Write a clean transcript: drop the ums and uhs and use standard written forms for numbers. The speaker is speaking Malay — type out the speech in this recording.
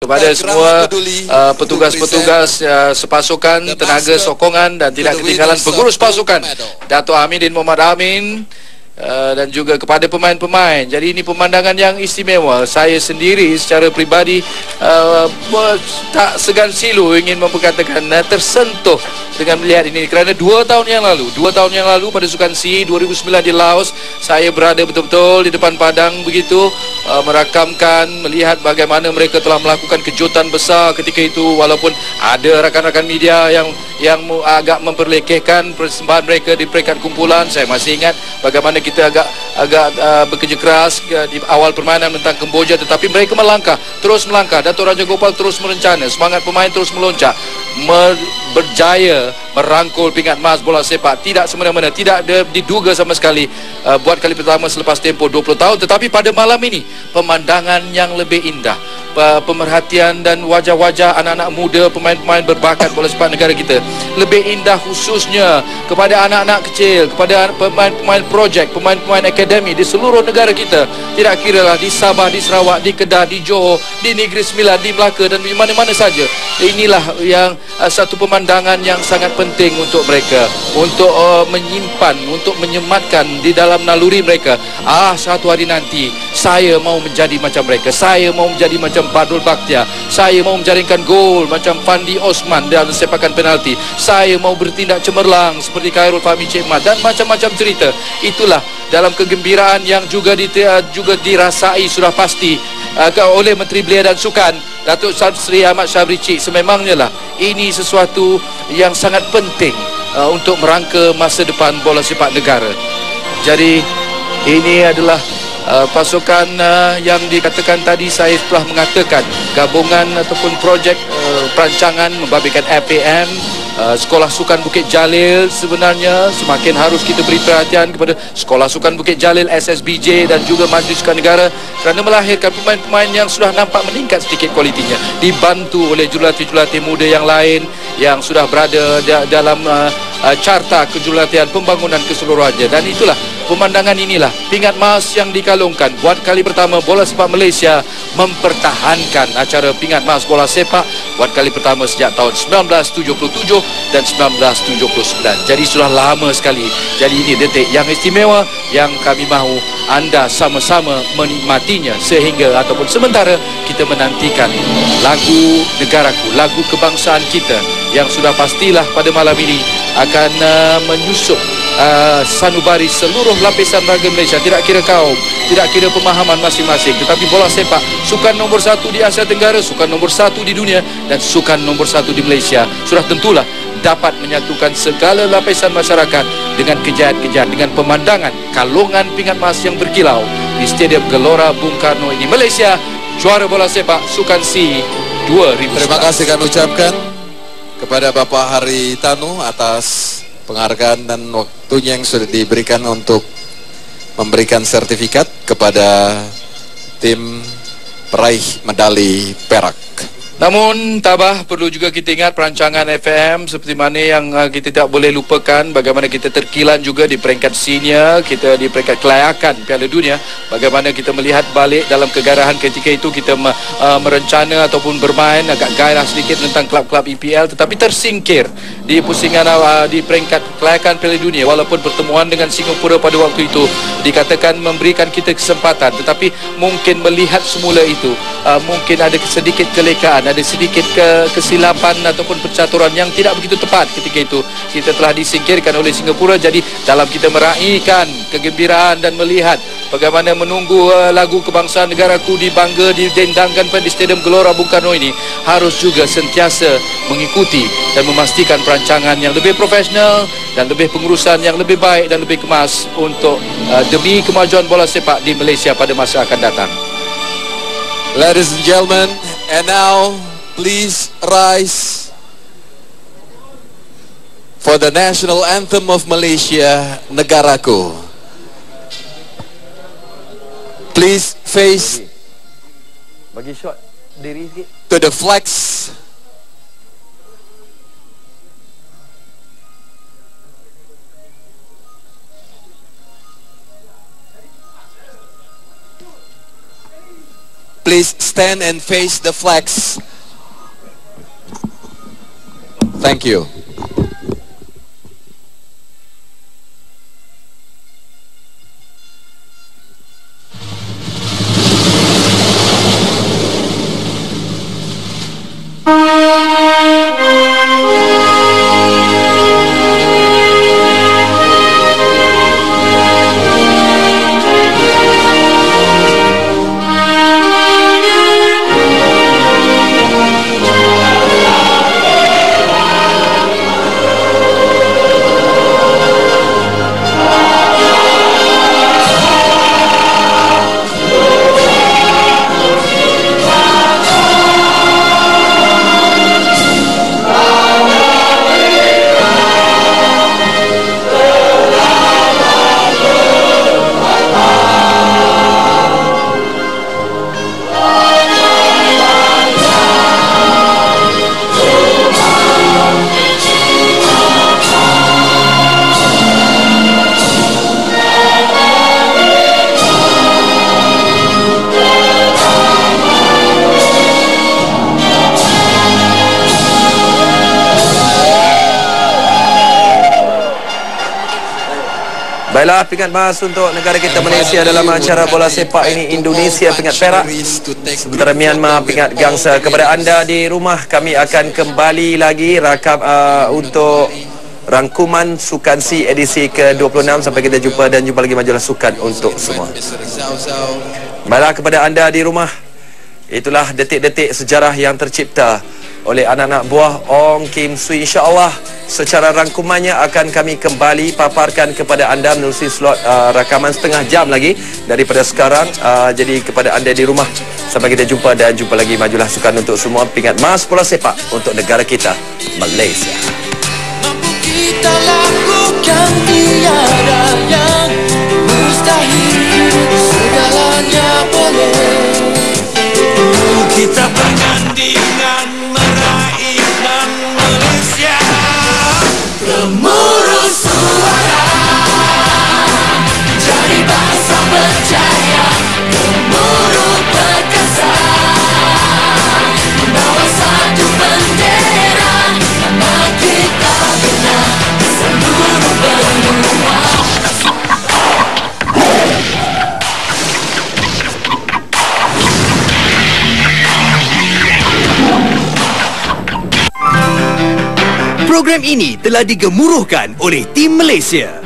kepada semua petugas-petugas sepasukan, tenaga sokongan dan tidak ketinggalan pengurus pasukan Dato' Hamidin Muhammad Amin, dan juga kepada pemain-pemain. Jadi ini pemandangan yang istimewa. Saya sendiri secara peribadi tak segan silu ingin memperkatakan tersentuh dengan melihat ini, kerana 2 tahun yang lalu pada Sukan C 2009 di Laos, saya berada betul-betul di depan padang begitu, merakamkan, melihat bagaimana mereka telah melakukan kejutan besar ketika itu, walaupun ada rakan-rakan media yang agak memperlekehkan persembahan mereka di peringkat kumpulan. Saya masih ingat bagaimana kita agak bekerja keras di awal permainan tentang Kemboja, tetapi mereka terus melangkah. Dato' Raja Gopal terus merencana, semangat pemain terus melonjak, berjaya merangkul pingat emas bola sepak. Tidak semena-mena, tidak diduga sama sekali buat kali pertama selepas tempoh 20 tahun. Tetapi pada malam ini pemandangan yang lebih indah, pemerhatian dan wajah-wajah anak-anak muda, pemain-pemain berbakat bola sepak negara kita lebih indah, khususnya kepada anak-anak kecil, kepada pemain-pemain projek, pemain-pemain akademi di seluruh negara kita. Tidak kiralah di Sabah, di Sarawak, di Kedah, di Johor, di Negeri Sembilan, di Melaka dan di mana-mana saja. Inilah yang satu pemandangan yang sangat penting untuk mereka, untuk menyimpan, untuk menyematkan di dalam naluri mereka. Satu hari nanti saya mau menjadi macam mereka, saya mau menjadi macam Badrul Bakhtiar, saya mau menjaringkan gol macam Fandi Osman dalam sepakan penalti, saya mau bertindak cemerlang seperti Khairul Fahmi Cik Mat, dan macam-macam cerita. Itulah dalam kegembiraan yang juga dirasai sudah pasti oleh Menteri Belia dan Sukan Datuk Sri Ahmad Syabri Cik. Sememangnya lah ini sesuatu yang sangat penting untuk merangka masa depan bola sepak negara. Jadi ini adalah pasukan yang dikatakan tadi. Saya telah mengatakan gabungan ataupun projek perancangan membabitkan FAM, Sekolah Sukan Bukit Jalil. Sebenarnya semakin harus kita beri perhatian kepada Sekolah Sukan Bukit Jalil, SSBJ dan juga Majlis Sukan Negara, kerana melahirkan pemain-pemain yang sudah nampak meningkat sedikit kualitinya, dibantu oleh jurulatih-jurulatih muda yang lain yang sudah berada dalam carta kejurulatihan pembangunan keseluruhannya. Dan itulah pemandangan inilah pingat emas yang dikalungkan. Buat kali pertama bola sepak Malaysia mempertahankan acara pingat emas bola sepak buat kali pertama sejak tahun 1977 dan 1979. Jadi sudah lama sekali. Jadi ini detik yang istimewa yang kami mahu anda sama-sama menikmatinya, sehingga ataupun sementara kita menantikan lagu negaraku, lagu kebangsaan kita yang sudah pastilah pada malam ini akan menyusup sanubari seluruh lapisan raga Malaysia. Tidak kira kaum, tidak kira pemahaman masing-masing, tetapi bola sepak sukan nombor 1 di Asia Tenggara, sukan nombor 1 di dunia dan sukan nombor 1 di Malaysia sudah tentulah dapat menyatukan segala lapisan masyarakat dengan kejayaan-kejayaan, dengan pemandangan kalungan pingat emas yang berkilau di Stadium Gelora Bung Karno ini. Malaysia juara bola sepak Sukan C 2000. Terima kasih kami ucapkan kepada Bapak Haritanu atas penghargaan dan waktunya yang sudah diberikan untuk memberikan sertifikat kepada tim peraih medali perak. Namun tabah, perlu juga kita ingat perancangan FM seperti mana yang kita tak boleh lupakan, bagaimana kita terkilan juga di peringkat senior, kita di peringkat kelayakan Piala Dunia, bagaimana kita melihat balik dalam kegarahan ketika itu kita merencana ataupun bermain agak gairah sedikit tentang klub-klub EPL, tetapi tersingkir di pusingan di peringkat kelayakan Piala Dunia. Walaupun pertemuan dengan Singapura pada waktu itu dikatakan memberikan kita kesempatan, tetapi mungkin melihat semula itu mungkin ada sedikit kelekaan, ada sedikit kesilapan ataupun percaturan yang tidak begitu tepat ketika itu. Kita telah disingkirkan oleh Singapura. Jadi dalam kita meraihkan kegembiraan dan melihat bagaimana menunggu lagu kebangsaan negaraku dibangga, didendangkan di Stadium Gelora Bung Karno ini, harus juga sentiasa mengikuti dan memastikan perancangan yang lebih profesional dan lebih pengurusan yang lebih baik dan lebih kemas untuk demi kemajuan bola sepak di Malaysia pada masa akan datang. Ladies and gentlemen, and now please rise for the national anthem of Malaysia, Negaraku. Please face bagi shot diri sikit to the flags. Please please stand and face the flags. Thank you. Baiklah, pingat emas untuk negara kita Malaysia dalam acara bola sepak ini. Indonesia pingat perak, sementara Myanmar pingat gangsa. Kepada anda di rumah, kami akan kembali lagi rakam untuk rangkuman Sukan C edisi ke-26. Sampai kita jumpa dan jumpa lagi majalah sukan untuk semua. Baiklah, kepada anda di rumah, itulah detik-detik sejarah yang tercipta oleh anak-anak buah Ong Kim Swee. InsyaAllah secara rangkumannya akan kami kembali paparkan kepada anda menerusi slot rakaman setengah jam lagi daripada sekarang. Jadi kepada anda di rumah, sampai kita jumpa dan jumpa lagi majulah sukan untuk semua. Pingat emas bola sepak untuk negara kita Malaysia. Mampu kita lakukan, tiada yang mustahil, segalanya boleh. Kita bergandingan meraihkan Malaysia. Gemuruh suara, jadi bangsa berjaya. Gemuruh perkasa, bawa satu bendera. Nama kita bina seluruh benua. Program ini telah digemuruhkan oleh tim Malaysia.